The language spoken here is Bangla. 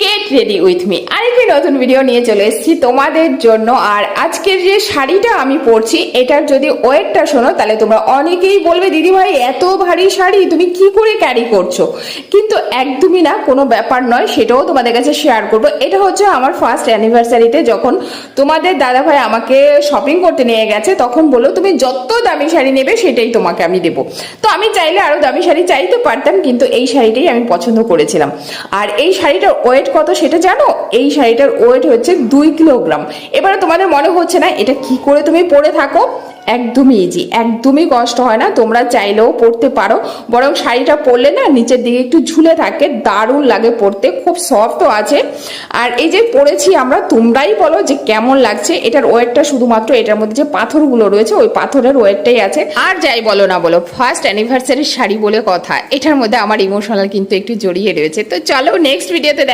গেট রেডি উইথ মি আরেকটি নতুন ভিডিও নিয়ে চলে এসেছি তোমাদের জন্য। আর আজকের যে শাড়িটা আমি পরছি এটার যদি ওয়েটটা শোনো তাহলে তোমরা অনেকেই বলবে দিদি ভাই এত ভারী শাড়ি তুমি কি করে ক্যারি করছো, কিন্তু একদমই না, কোনো ব্যাপার নয়, সেটাও তোমাদের কাছে শেয়ার করবো। এটা হচ্ছে আমার ফার্স্ট অ্যানিভার্সারিতে যখন তোমাদের দাদা ভাই আমাকে শপিং করতে নিয়ে গেছে, তখন বললো তুমি যত দামি শাড়ি নেবে সেটাই তোমাকে আমি দেবো। তো আমি চাইলে আরো দামি শাড়ি চাইতে পারতাম, কিন্তু এই শাড়িটাই আমি পছন্দ করেছিলাম। আর এই শাড়িটার ওয়েট কত সেটা জানো? এই শাড়িটার ওয়েট হচ্ছে 2 কিলোগ্রাম। এবারে তোমাদের মনে হচ্ছে না এটা কি করে তুমি পরে থাকো? একদমই ইজি, একদমই কষ্ট হয় না, তোমরা চাইলেও পরতে পারো। বরং শাড়িটা পরলে না নিচের দিকে একটু ঝুলে থাকে, দারুণ লাগে পরতে, খুব সফটও আছে। আর এই যে পরেছি আমরা, তোমরাই বলো যে কেমন লাগছে। এটার ওয়েটটা শুধুমাত্র এটার মধ্যে যে পাথরগুলো রয়েছে ওই পাথরের ওয়েটটাই আছে। আর যাই বলো না বলো, ফার্স্ট অ্যানিভার্সারির শাড়ি বলে কথা, এটার মধ্যে আমার ইমোশনাল কিন্তু একটু জড়িয়ে রয়েছে। তো চলো নেক্সট ভিডিওতে